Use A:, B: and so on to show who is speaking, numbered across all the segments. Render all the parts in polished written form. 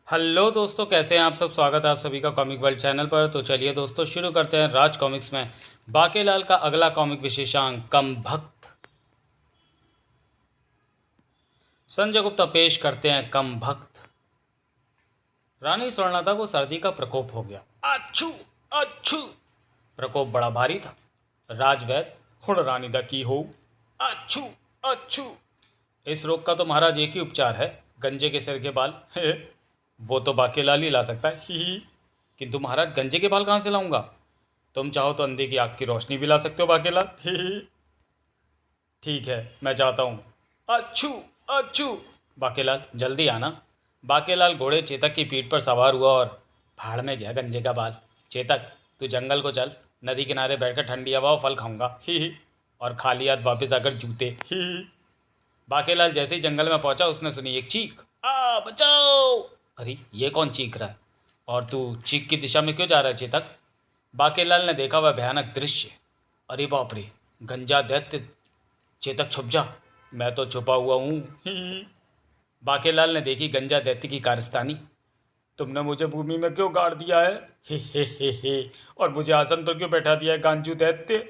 A: Hello दोस्तों, कैसे हैं आप सब। स्वागत है आप सभी का कॉमिक वर्ल्ड चैनल पर। तो चलिए दोस्तों, शुरू करते हैं राज कॉमिक्स में बाकेलाल का अगला कॉमिक विशेषांक कम भक्त। संजय गुप्ता पेश करते हैं कम भक्त। रानी स्वर्णलता को सर्दी का प्रकोप हो गया। अच्छू अच्छू। प्रकोप बड़ा भारी था। राजवैद हुण रानी दा की हो। अच्छू अच्छू। इस रोग का तो महाराज एक ही उपचार है, गंजे के सिर के बाल। वो तो बाकेलाल ही ला सकता है। ही। किंतु महाराज, गंजे के बाल कहाँ से लाऊंगा। तुम चाहो तो अंधे की आग की रोशनी भी ला सकते हो बाकेलाल। ही ही। ठीक है, मैं जाता हूँ। अच्छू अच्छू। बाकेलाल जल्दी आना। बाकेलाल घोड़े चेतक की पीठ पर सवार हुआ और भाड़ में गया गंजे का बाल। चेतक, तू जंगल को चल, नदी किनारे बैठकर ठंडी हवा और फल खाऊंगा। ही। और खाली हाथ वापस आकर जूते। ही। बाकेलाल जैसे ही जंगल में पहुंचा, उसने सुनी एक चीख। आ बचाओ। अरे ये कौन चीख रहा है, और तू चीख की दिशा में क्यों जा रहा है चेतक। बाकेलाल ने देखा वह भयानक दृश्य। अरे बाप रे, गंजा दैत्य। चेतक छुप जा, मैं तो छुपा हुआ हूँ। बाकेलाल ने देखी गंजा दैत्य की कारस्तानी। तुमने मुझे भूमि में क्यों गाड़ दिया है। हे और मुझे आसन पर क्यों बैठा दिया है गांजू दैत्य।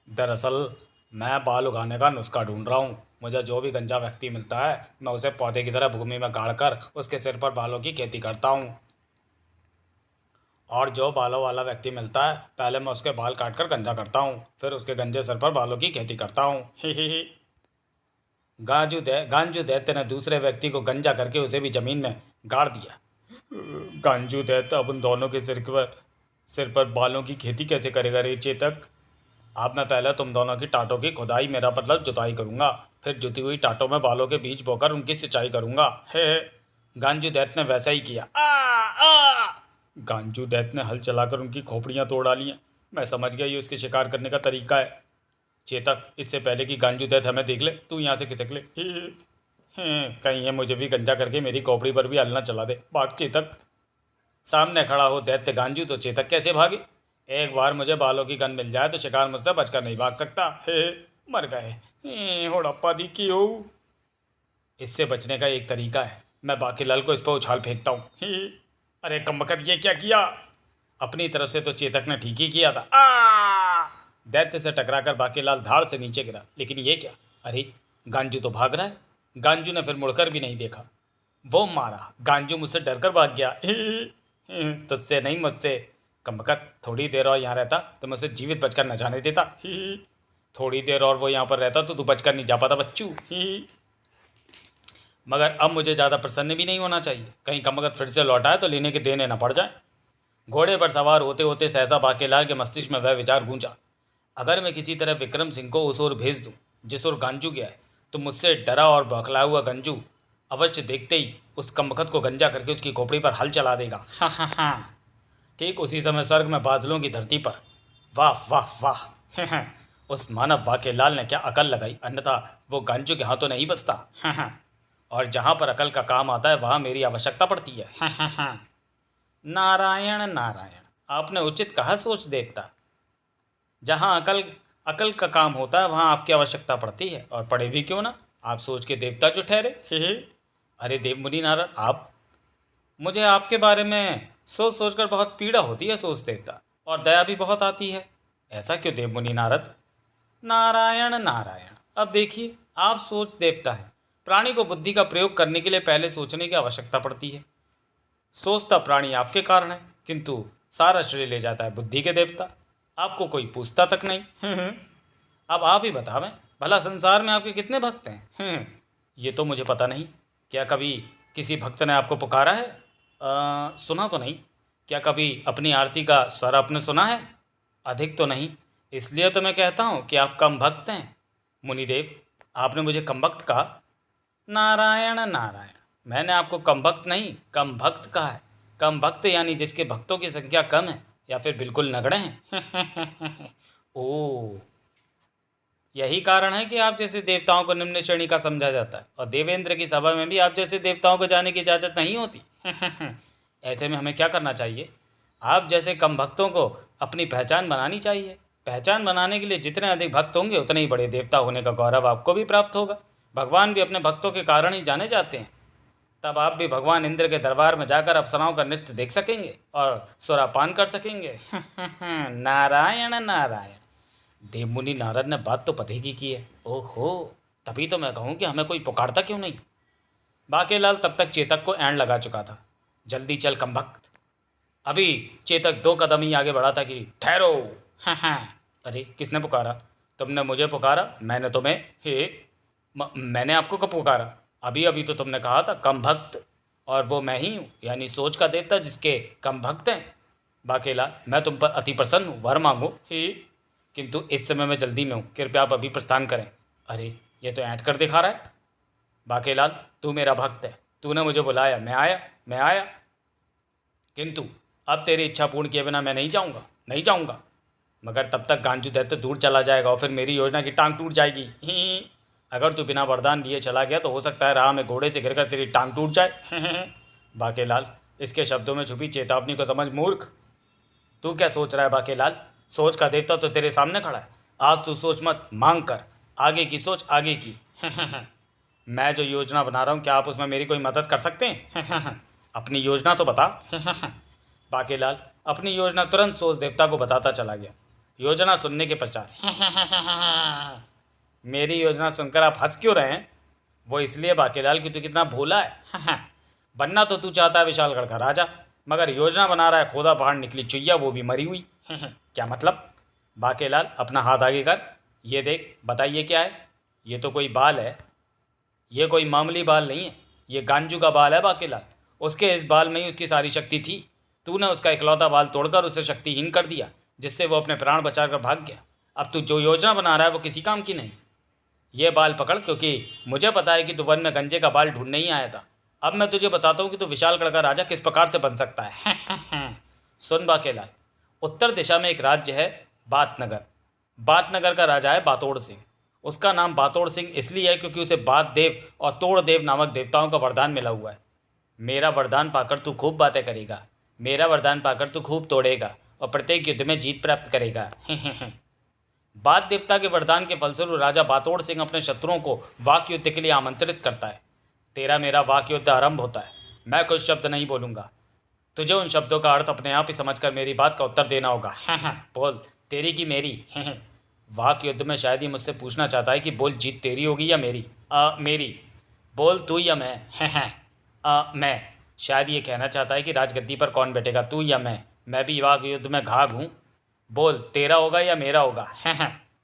A: दरअसल मैं बाल उगाने का नुस्खा ढूंढ रहा हूँ। मुझे जो भी गंजा व्यक्ति मिलता है, मैं उसे पौधे की तरह भूमि में गाड़कर उसके सिर पर बालों की खेती करता हूँ। और जो बालों वाला व्यक्ति मिलता है, पहले मैं उसके बाल काटकर गंजा करता हूँ, फिर उसके गंजे सर पर बालों की खेती करता हूँ। ही। गांजू दैत्य ने दूसरे व्यक्ति को गंजा करके उसे भी जमीन में गाड़ दिया। गांजू दैत्य अब उन दोनों के सिर पर बालों की खेती कैसे करेगा रे चेतक। अब मैं पहले तुम दोनों की टाटों की खुदाई, मेरा मतलब जुताई करूंगा, फिर जुती हुई टाटों में बालों के बीज बोकर उनकी सिंचाई करूंगा। हे। गांजू दैत्य ने वैसा ही किया। आ गांजू दैत्य ने हल चलाकर उनकी खोपड़ियां तोड़ डाली हैं। मैं समझ गया, ये उसके शिकार करने का तरीका है। चेतक, इससे पहले कि गांजू दैत्य हमें देख ले, तू यहाँ से खिसक ले। कहीं ये मुझे भी गंजा करके मेरी खोपड़ी पर भी हल ना चला दे। भाग चेतक। सामने खड़ा हो दैत्य गांजू, तो चेतक कैसे भागे। एक बार मुझे बालों की गन मिल जाए तो शिकार मुझसे बचकर नहीं भाग सकता। हे। मर गए। होड़प्पा दी की हो। इससे बचने का एक तरीका है, मैं बाकीलाल को इस पर उछाल फेंकता हूँ। अरे कमबख्त, ये क्या किया। अपनी तरफ से तो चेतक ने ठीक ही किया था। दैत्य से टकराकर बाकीलाल धाड़ से नीचे गिरा, लेकिन ये क्या। अरे, गांजू तो भाग रहा है। गांजू ने फिर मुड़कर भी नहीं देखा। वो मारा, गांजू मुझसे डरकर भाग गया। तुझसे नहीं, मुझसे। कमबख्त, थोड़ी देर और यहाँ रहता तो मैं उसे जीवित बचकर न जाने देता। थोड़ी देर और वो यहाँ पर रहता तो तू बचकर नहीं जा पाता बच्चू। मगर अब मुझे ज़्यादा प्रसन्न भी नहीं होना चाहिए, कहीं कमबख्त फिर से लौट आए तो लेने के देने न पड़ जाए। घोड़े पर सवार होते होते सहसा बाकेलाल के मस्तिष्क में वह विचार गूंजा। अगर मैं किसी तरह विक्रम सिंह को उस ओर भेज दूं जिस ओर गांजू गया है, तो मुझसे डरा और बौखलाया हुआ गंजू अवश्य देखते ही उस कमबख्त को गंजा करके उसकी खोपड़ी पर हल चला देगा। हाँ हाँ हाँ। ठीक उसी समय स्वर्ग में बादलों की धरती पर, वाह वाह वाह। उस मानव बाकेलाल ने क्या अकल लगाई, अन्यथा वो गांजू के हाथों नहीं बसता। हाँ। और जहाँ पर अकल का काम आता है, वहाँ मेरी आवश्यकता पड़ती है। हाँ। नारायण नारायण, आपने उचित कहा सोच देवता। जहाँ अकल अकल का काम होता है, वहाँ आपकी आवश्यकता पड़ती है, और पड़े भी क्यों ना, आप सोच के देवता जो ठहरे। हे। अरे देवमुनि नारद, आप, मुझे आपके बारे में सोच सोचकर बहुत पीड़ा होती है सोच देवता, और दया भी बहुत आती है। ऐसा क्यों देवमुनि नारद। नारायण नारायण, अब देखिए, आप सोच देवता हैं। प्राणी को बुद्धि का प्रयोग करने के लिए पहले सोचने की आवश्यकता पड़ती है। सोचता प्राणी आपके कारण है, किंतु सारा श्रेय ले जाता है बुद्धि के देवता। आपको कोई पूछता तक नहीं। अब आप ही बतावें, भला संसार में आपके कितने भक्त हैं। ये तो मुझे पता नहीं। क्या कभी किसी भक्त ने आपको पुकारा है। सुना तो नहीं। क्या कभी अपनी आरती का स्वर आपने सुना है। अधिक तो नहीं, इसलिए तो मैं कहता हूँ कि आप कम भक्त हैं। मुनिदेव, आपने मुझे कम भक्त कहा। नारायण नारायण, मैंने आपको कम भक्त नहीं, कम भक्त कहा है। कम भक्त यानी जिसके भक्तों की संख्या कम है, या फिर बिल्कुल नगण्य हैं। ओ, यही कारण है कि आप जैसे देवताओं को निम्न श्रेणी का समझा जाता है, और देवेंद्र की सभा में भी आप जैसे देवताओं को जाने की इजाज़त नहीं होती। ऐसे में हमें क्या करना चाहिए। आप जैसे कम भक्तों को अपनी पहचान बनानी चाहिए। पहचान बनाने के लिए जितने अधिक भक्त होंगे, उतने ही बड़े देवता होने का गौरव आपको भी प्राप्त होगा। भगवान भी अपने भक्तों के कारण ही जाने जाते हैं। तब आप भी भगवान इंद्र के दरबार में जाकर अप्सराओं का नृत्य देख सकेंगे और सुरापान कर सकेंगे। नारायण नारायण। देवमुनि नारद ने बात तो पते की है। ओहो, तभी तो मैं कहूँ कि हमें कोई पुकारता क्यों नहीं। बाकेलाल तब तक चेतक को ऐंड लगा चुका था। जल्दी चल कमबख्त। अभी चेतक 2 कदम ही आगे बढ़ा था कि ठहरो। अरे किसने पुकारा? तुमने मुझे पुकारा, मैंने तुम्हें। हे मैंने आपको कब पुकारा? अभी अभी तो तुमने कहा था कम भक्त, और वो मैं ही हूँ, यानी सोच का देवता जिसके कम भक्त हैं। बाकेलाल, मैं तुम पर अति प्रसन्न हूँ, वर मांगो। हे, किंतु इस समय मैं जल्दी में हूँ, कृपया आप अभी प्रस्थान करें। अरे ये तो ऐंठ कर दिखा रहा है। बाकेलाल, तू मेरा भक्त है, तूने मुझे बुलाया, मैं आया, किंतु अब तेरी इच्छा पूर्ण किए बिना मैं नहीं जाऊँगा। मगर तब तक गांजू दैत्य दूर चला जाएगा और फिर मेरी योजना की टांग टूट जाएगी। ही अगर तू बिना वरदान लिए चला गया तो हो सकता है राह में घोड़े से गिरकर तेरी टांग टूट जाए। बाकेलाल, इसके शब्दों में छुपी चेतावनी को समझ मूर्ख। तू क्या सोच रहा है बाकेलाल? सोच का देवता तो तेरे सामने खड़ा है। आज तू सोच मत, मांग कर, आगे की सोच आगे की। मैं जो योजना बना रहा हूँ, क्या आप उसमें मेरी कोई मदद कर सकते हैं? अपनी योजना तो बता। बाकेलाल अपनी योजना तुरंत सोच देवता को बताता चला गया। योजना सुनने के पश्चात मेरी योजना सुनकर आप हंस क्यों रहे हैं? वो इसलिए बाकेलाल कि तू कितना भोला है। बनना तो तू चाहता है विशालगढ़ का राजा, मगर योजना बना रहा है खोदा पहाड़ निकली चुईया, वो भी मरी हुई। क्या मतलब? बाकेलाल अपना हाथ आगे कर, ये देख, बताइए क्या है? ये तो कोई बाल है। ये कोई मामूली बाल नहीं है, ये गांजू का बाल है बाकेलाल। उसके इस बाल में ही उसकी सारी शक्ति थी। तूने उसका इकलौता बाल तोड़कर उसे शक्तिहीन कर दिया, जिससे वो अपने प्राण बचाकर भाग गया। अब तू जो योजना बना रहा है वो किसी काम की नहीं। ये बाल पकड़, क्योंकि मुझे पता है कि तू वन में गंजे का बाल ढूंढने ही आया था। अब मैं तुझे बताता हूँ कि तू विशालगढ़ का राजा किस प्रकार से बन सकता है। सुन बाकेलाल, उत्तर दिशा में एक राज्य है, बातनगर। बातनगर का राजा है बातोड़ सिंह। उसका नाम बातोड़ सिंह इसलिए है क्योंकि उसे बात देव और तोड़ देव नामक देवताओं का वरदान मिला हुआ है। मेरा वरदान पाकर तू खूब बातें करेगा, मेरा वरदान पाकर तू खूब तोड़ेगा और प्रत्येक युद्ध में जीत प्राप्त करेगा। बात देवता के वरदान के फलस्वरूप राजा बातोड़ सिंह अपने शत्रुओं को वाक युद्ध के लिए आमंत्रित करता है। तेरा मेरा वाक युद्ध आरंभ होता है। मैं कुछ शब्द नहीं बोलूँगा, तुझे उन शब्दों का अर्थ अपने आप ही समझकर मेरी बात का उत्तर देना होगा। बोल, तेरी की मेरी? वाक युद्ध में शायद ही मुझसे पूछना चाहता है कि बोल, जीत तेरी होगी या मेरी? मेरी। बोल, तू या मैं? मैं। शायद ये कहना चाहता है कि राजगद्दी पर कौन बैठेगा, तू या मैं? मैं भी वाक युद्ध में घाघ हूँ। बोल, तेरा होगा या मेरा होगा?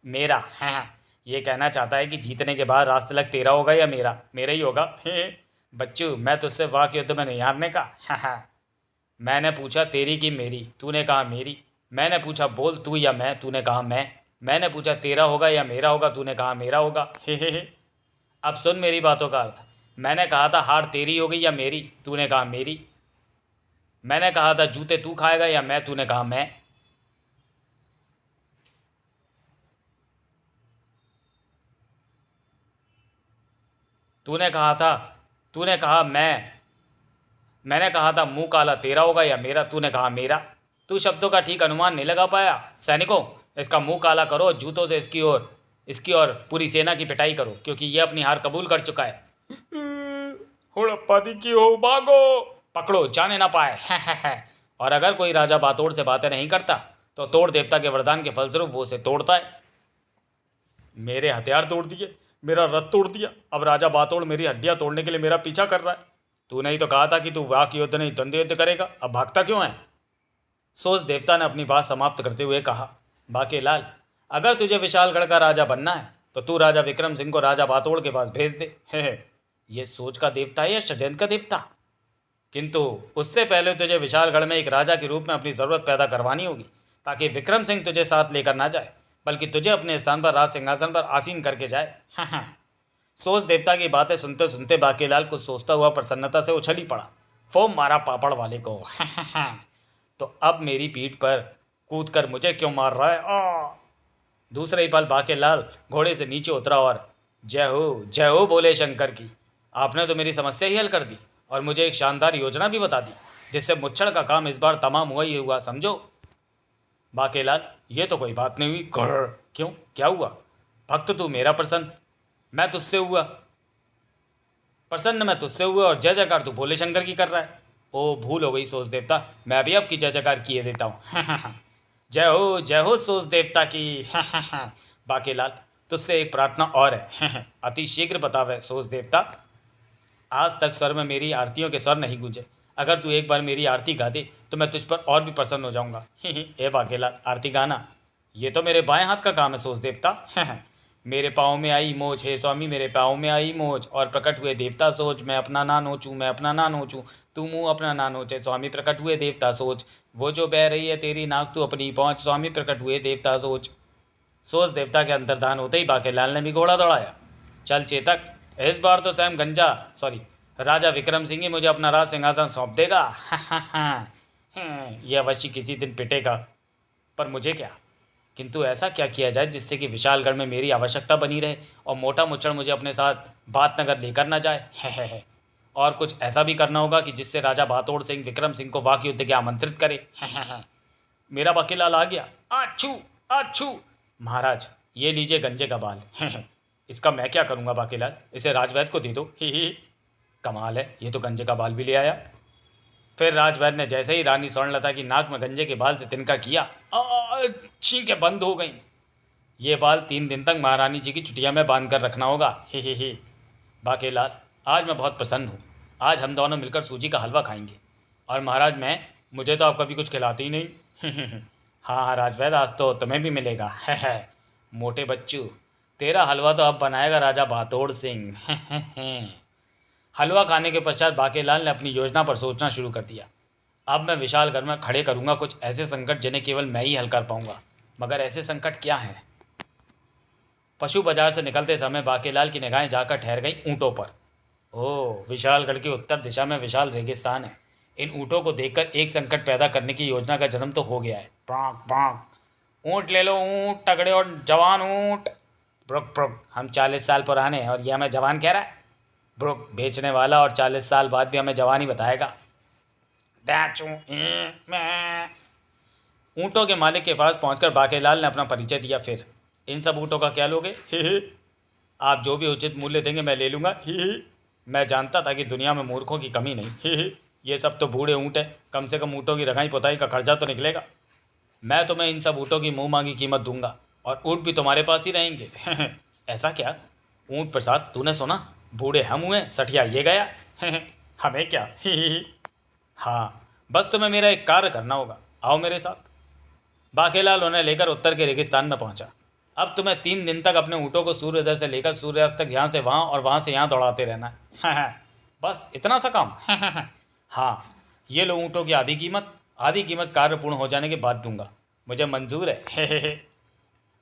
A: मेरा। ये कहना चाहता है कि जीतने के बाद रास्ते तक तेरा होगा या मेरा? मेरा ही होगा। बच्चू, मैं तुझसे वाक युद्ध में नहीं हारने का। मैंने पूछा तेरी की मेरी, तूने कहा मेरी। मैंने पूछा बोल, तू या मैं, तूने कहा मैं। मैंने पूछा तेरा होगा या मेरा होगा, तूने कहा मेरा होगा। अब सुन मेरी बातों का अर्थ। मैंने कहा था हार तेरी होगी या मेरी, तूने कहा मेरी। मैंने कहा था जूते तू खाएगा या मैं, तूने कहा मैं। तूने कहा था, तूने कहा मैंने कहा था मुंह काला तेरा होगा या मेरा, तूने कहा मेरा। तू शब्दों का ठीक अनुमान नहीं लगा पाया। सैनिकों, इसका मुंह काला करो, जूतों से इसकी और पूरी सेना की पिटाई करो, क्योंकि यह अपनी हार कबूल कर चुका है। हुड़प्पा दी की हो, भागो, पकड़ो, जाने ना पाए। और अगर कोई राजा बातोड़ से बातें नहीं करता तो तोड़ देवता के वरदान के फलस्वरूप वो उसे तोड़ता है। मेरे हथियार तोड़ दिए, मेरा रथ तोड़ दिया, अब राजा बातोड़ मेरी हड्डियां तोड़ने के लिए मेरा पीछा कर रहा है। तूने ही तो कहा था कि तू वाक युद्ध नहीं द्वंद्व युद्ध करेगा, अब भागता क्यों है? सोच देवता ने अपनी बात समाप्त करते हुए कहा, बाकेलाल, अगर तुझे विशालगढ़ का राजा बनना है तो तू राजा विक्रम सिंह को राजा बातोड़ के पास भेज दे। ये सोच का देवता है या षड्यंत्र का देवता? किंतु उससे पहले तुझे विशालगढ़ में एक राजा के रूप में अपनी ज़रूरत पैदा करवानी होगी, ताकि विक्रम सिंह तुझे साथ लेकर ना जाए, बल्कि तुझे अपने स्थान पर राज सिंहासन पर आसीन करके जाए। सोच देवता की बातें सुनते सुनते बाकेलाल कुछ सोचता हुआ प्रसन्नता से उछल ही पड़ा। फोम मारा पापड़ वाले को। तो अब मेरी पीठ पर कूद कर मुझे क्यों मार रहा है? दूसरे ही पल बाकेलाल घोड़े से नीचे उतरा और जय हो बोले शंकर की। आपने तो मेरी समस्या ही हल कर दी और मुझे एक शानदार योजना भी बता दी, जिससे मुच्छड़ का काम इस बार तमाम हुआ ही हुआ, समझो। बाकेलाल, ये तो कोई बात नहीं हुई। क्यों, क्या हुआ? भक्त तू मेरा प्रसन्न, मैं तुझसे हुआ। प्रसन्न मैं तुझसे हुए और जय जयकार तू भोले शंकर की कर रहा है। ओ भूल हो गई सोच देवता, मैं भी आपकी जय जयकार किए देता हूँ। जय हो सोच देवता की। बाकीलाल, तुझसे एक प्रार्थना और है। अति शीघ्र बतावे सोच देवता। आज तक स्वर में मेरी आरतियों के स्वर नहीं गूंजे। अगर तू एक बार मेरी आरती गा दे तो मैं तुझ पर और भी प्रसन्न हो जाऊंगा। ए बाकेलाल, आरती गाना ये तो मेरे बाएं हाथ का काम है सोच देवता। मेरे पाँव में आई मोच, हे स्वामी मेरे पाँव में आई मोच, और प्रकट हुए देवता सोच, मैं अपना ना नोचूं, मैं अपना ना नोचूं, तू मुँह अपना ना नोचे, स्वामी प्रकट हुए देवता सोच, वो जो बह रही है तेरी नाक तू अपनी पहुँच, स्वामी प्रकट हुए देवता सोच। सोच देवता के अंतर्धान होते ही बाकेलाल ने भी घोड़ा दौड़ाया। चल चेतक, इस बार तो स्वयं गंजा सॉरी राजा विक्रम सिंह ही मुझे अपना राज सिंहासन सौंप देगा। यह अवश्य किसी दिन पिटेगा, पर मुझे क्या। किंतु ऐसा क्या किया जाए जिससे कि विशालगढ़ में मेरी आवश्यकता बनी रहे और मोटा मुच्चड़ मुझे अपने साथ बातनगर लेकर ना जाए। है। और कुछ ऐसा भी करना होगा कि जिससे राजा बातोड़ सिंह विक्रम सिंह को वाक युद्ध के आमंत्रित करे। मेरा बाकीलाल आ गया। आछू आछू। महाराज, ये लीजिए गंजे का बाल। इसका मैं क्या करूँगा बाकीलाल, इसे राजवैद्य को दे दो। ही कमाल है, ये तो गंजे का बाल भी ले आया। फिर राजवैद्य ने जैसे ही रानी स्वर्णलता की नाक में गंजे के बाल से तिनका किया, छींकें बंद हो गईं। ये बाल 3 दिन तक महारानी जी की चुटिया में बांध कर रखना होगा। ही बाकीलाल, आज मैं बहुत प्रसन्न हूँ। आज हम दोनों मिलकर सूजी का हलवा खाएंगे। और महाराज मुझे तो आप कभी कुछ खिलाते ही नहीं। हाँ हाँ राजवैद्य, आज तो तुम्हें भी मिलेगा। है मोटे बच्चू, तेरा हलवा तो अब बनाएगा राजा बातोड़ सिंह। हलवा खाने के पश्चात बाकेलाल ने अपनी योजना पर सोचना शुरू कर दिया। अब मैं विशालगढ़ में खड़े करूंगा कुछ ऐसे संकट जिन्हें केवल मैं ही हल कर पाऊंगा। मगर ऐसे संकट क्या हैं? पशु बाजार से निकलते समय बाकेलाल की निगाहें जाकर ठहर गई ऊँटों पर। ओह, विशालगढ़ की उत्तर दिशा में विशाल रेगिस्तान है। इन ऊँटों को देखकर एक संकट पैदा करने की योजना का जन्म तो हो गया है। पाँक पाँक। ऊँट ले लो, ऊँट तगड़े और जवान ऊँट। ब्रुक ब्रुक, हम 40 साल पुराने हैं और यह हमें जवान कह रहा है। ब्रुक, बेचने वाला और 40 साल बाद भी हमें जवान ही बताएगा। ऊँटों के मालिक के पास पहुंचकर बाकेलाल ने अपना परिचय दिया। फिर इन सब ऊँटों का क्या लोगे? ही आप जो भी उचित मूल्य देंगे मैं ले लूँगा। ही मैं जानता था कि दुनिया में मूर्खों की कमी नहीं। ही ये सब तो बूढ़े ऊँट हैं, कम से कम ऊँटों की रंगाई पुताई का खर्चा तो निकलेगा। मैं तुम्हें इन सब ऊँटों की मुँह मांगी कीमत दूंगा और ऊँट भी तुम्हारे पास ही रहेंगे। ऐसा क्या? ऊँट प्रसाद, तूने सुना? बूढ़े हम हुए, सठिया ये गया। हमें क्या। हाँ, बस तुम्हें मेरा एक कार्य करना होगा, आओ मेरे साथ। बाकेलाल उन्हें लेकर उत्तर के रेगिस्तान में पहुंचा। अब तुम्हें 3 दिन तक अपने ऊँटों को सूर्योदय से लेकर सूर्यास्त तक यहाँ से वहाँ और वहाँ से यहाँ दौड़ाते रहना है। बस इतना सा काम। हाँ, ये लो ऊँटों की आधी कीमत कार्य पूर्ण हो जाने के बाद दूंगा, मुझे मंजूर है।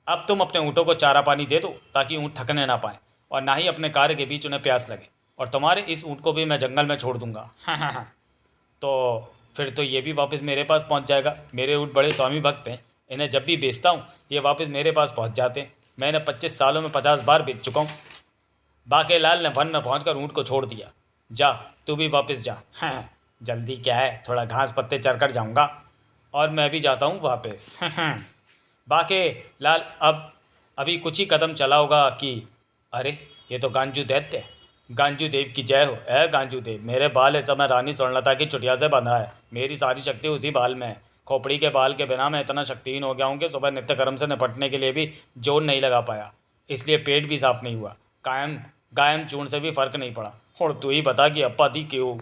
A: अब तुम अपने ऊँटों को चारा पानी दे दो ताकि ऊँट थकने ना पाए और ना ही अपने कार्य के बीच उन्हें प्यास लगे, और तुम्हारे इस ऊँट को भी मैं जंगल में छोड़ दूंगा। तो फिर तो ये भी वापस मेरे पास पहुंच जाएगा। मेरे ऊँट बड़े स्वामी भक्त हैं, इन्हें जब भी बेचता हूँ ये वापस मेरे पास पहुंच जाते हैं। मैं इन्हें 25 सालों में 50 बार बेच चुका हूँ। बाकेलाल ने वन में पहुंचकर ऊँट को छोड़ दिया। जा, तू भी वापस जा। जल्दी क्या है, थोड़ा घास पत्ते चर कर जाऊँगा और मैं भी जाता हूँ वापस। बाकेलाल अभी कुछ ही कदम चला होगा कि अरे, ये तो गांजू दैत्य है। गांजू देव की जय हो। गांजू देव, मेरे बाल इस समय रानी स्वर्णलता की चुटिया से बंधा है। मेरी सारी शक्ति उसी बाल में है। खोपड़ी के बाल के बिना मैं इतना शक्तिहीन हो गया हूँ कि सुबह नित्य कर्म से निपटने के लिए भी जोर नहीं लगा पाया, इसलिए पेट भी साफ नहीं हुआ। गायम चूर्ण से भी फर्क नहीं पड़ा। और तू ही बता कि अप्पा दी क्यों?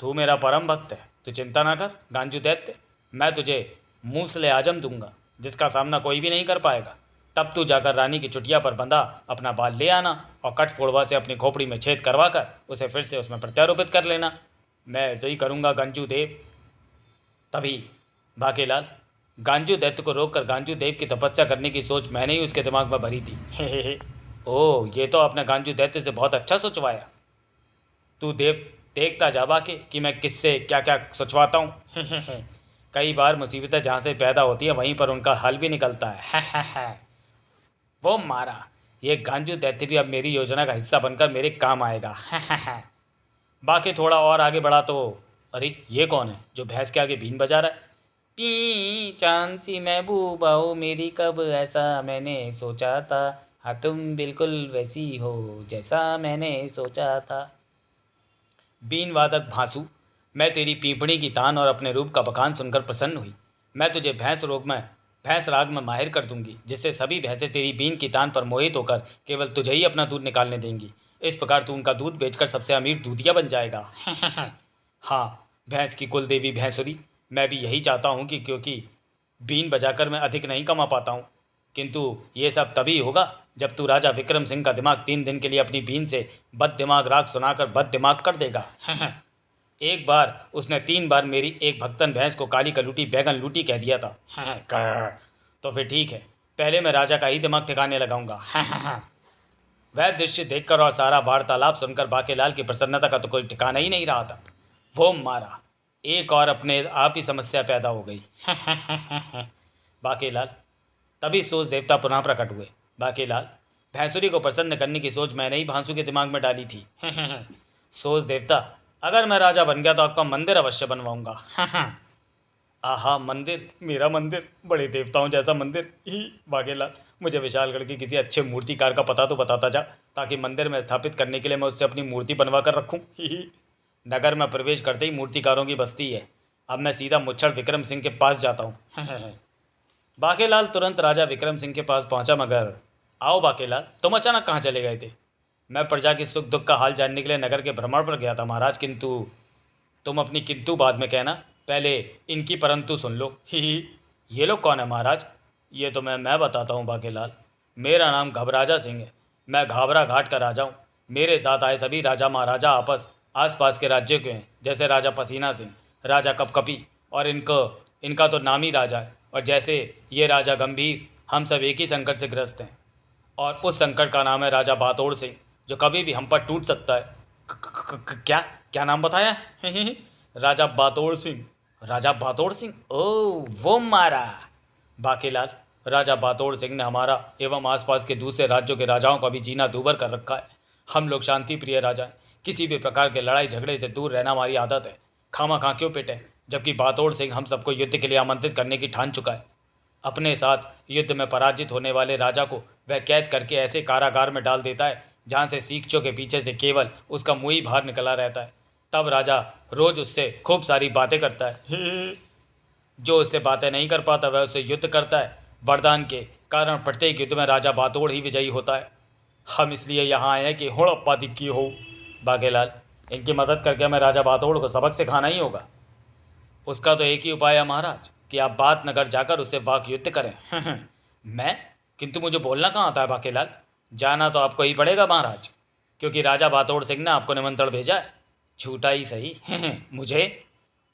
A: तू मेरा परम भक्त है, तू चिंता ना कर गांजू दैत्य। मैं तुझे मूसले आजम दूंगा जिसका सामना कोई भी नहीं कर पाएगा। तब तू जाकर रानी की चुटिया पर बंधा अपना बाल ले आना और कट फोड़वा से अपनी खोपड़ी में छेद करवा कर उसे फिर से उसमें प्रत्यारोपित कर लेना। मैं ऐसे ही करूँगा गांजू देव। तभी बाकेलाल, गांजू दैत्य को रोककर गांजू देव की तपस्या करने की सोच मैंने ही उसके दिमाग में भरी थी। हे। ओह, ये तो आपने गांजू दैत्य से बहुत अच्छा सोचवाया। तू देव देखता जा बाके कि मैं किससे क्या क्या सोचवाता हूँ। कई बार मुसीबतें जहाँ से पैदा होती है वहीं पर उनका हल भी निकलता है। वो मारा, ये गांजू दैत्य भी अब मेरी योजना का हिस्सा बनकर मेरे काम आएगा। बाकी थोड़ा और आगे बढ़ा तो अरे, ये कौन है जो भैंस के आगे बीन बजा रहा है? पी चांद सी महबूबा हो मेरी, कब ऐसा मैंने सोचा था, हाँ, तुम बिल्कुल वैसी हो जैसा मैंने सोचा था। बीन वादक भांसू, मैं तेरी पीपणी की तान और अपने रूप का बखान सुनकर प्रसन्न हुई। मैं तुझे भैंस राग में माहिर कर दूंगी, जिससे सभी भैंसें तेरी बीन की तान पर मोहित होकर केवल तुझे ही अपना दूध निकालने देंगी। इस प्रकार तू उनका दूध बेचकर सबसे अमीर दूधिया बन जाएगा। हाँ, भैंस की कुल देवी भैंसुरी, मैं भी यही चाहता हूँ कि क्योंकि बीन बजाकर मैं अधिक नहीं कमा पाता हूँ, किंतु ये सब तभी होगा जब तू राजा विक्रम सिंह का दिमाग 3 दिन के लिए अपनी बीन से बद दिमाग राग सुनाकर बद दिमाग कर देगा। एक बार उसने 3 बार मेरी एक भक्तन भैंस को काली कलूटी बैगन लूटी कह दिया था। तो फिर ठीक है, पहले मैं राजा का ही दिमाग ठिकाने लगाऊंगा। वह दृश्य देखकर और सारा वार्तालाप सुनकर बाकेलाल की प्रसन्नता का तो कोई ठिकाना ही नहीं रहा था। वो मारा, एक और अपने आप ही समस्या पैदा हो गई। बाकेलाल, तभी सोच देवता पुनः प्रकट हुए। बाकेलाल, भैंसुरी को प्रसन्न करने की सोच मैंने ही भांसू के दिमाग में डाली थी। सोच देवता, अगर मैं राजा बन गया तो आपका मंदिर अवश्य बनवाऊंगा। आहा, मंदिर, मेरा मंदिर, बड़े देवताओं जैसा मंदिर ही। बाकेलाल, मुझे विशालगढ़ के किसी अच्छे मूर्तिकार का पता तो बताता जा, ताकि मंदिर में स्थापित करने के लिए मैं उससे अपनी मूर्ति बनवा कर रखूँ। नगर में प्रवेश करते ही मूर्तिकारों की बस्ती है। अब मैं सीधा मुच्छड़ विक्रम सिंह के पास जाता हूँ। बाकेलाल तुरंत राजा विक्रम सिंह के पास पहुंचा। मगर आओ बाकेलाल, तुम अचानक कहाँ चले गए थे? मैं प्रजा की सुख दुख का हाल जानने के लिए नगर के भ्रमण पर गया था महाराज। किंतु तुम अपनी किंतु बाद में कहना, पहले इनकी परंतु सुन लो। ही, ये लोग कौन है महाराज? ये तो मैं बताता हूँ बाकेलाल। मेरा नाम घबराजा सिंह है। मैं घाबरा घाट का राजा हूँ। मेरे साथ आए सभी राजा महाराजा आसपास के राज्यों के हैं, जैसे राजा पसीना सिंह, राजा कपकपी, और इनका तो नाम ही राजा है। और जैसे ये राजा गंभीर, हम सब एक ही संकट से ग्रस्त हैं, और उस संकट का नाम है राजा बातोड़ सिंह, जो कभी भी हम पर टूट सकता है। क्या क्या नाम बताया? राजा बातोड़ सिंह। राजा बातोड़ सिंह, ओ वो मारा। बाकेलाल, राजा बातोड़ सिंह ने हमारा एवं आसपास के दूसरे राज्यों के राजाओं का भी जीना दूभर कर रखा है। हम लोग शांति प्रिय राजा हैं। किसी भी प्रकार के लड़ाई झगड़े से दूर रहना हमारी आदत है। खामा खा क्यों पिटे, जबकि बातोड़ सिंह हम सबको युद्ध के लिए आमंत्रित करने की ठान चुका है। अपने साथ युद्ध में पराजित होने वाले राजा को वह कैद करके ऐसे कारागार में डाल देता है जहाँ से सीखचों के पीछे से केवल उसका मुंह ही बाहर निकला रहता है। तब राजा रोज उससे खूब सारी बातें करता है। जो उससे बातें नहीं कर पाता वह उससे युद्ध करता है। वरदान के कारण प्रत्येक युद्ध में राजा बातोड़ ही विजयी होता है। हम इसलिए यहाँ आए हैं कि हुड़प्पा दिक्की हो। बाकेलाल, इनकी मदद करके हमें राजा बातोड़ को सबक सिखाना ही होगा। उसका तो एक ही उपाय है महाराज, कि आप बात नगर जाकर उससे वाक युद्ध करें। मैं? किंतु मुझे बोलना कहाँ आता है बाकेलाल? जाना तो आपको ही पड़ेगा महाराज, क्योंकि राजा बातोड़ सिंह ने आपको निमंत्रण भेजा है। झूठा ही सही। मुझे?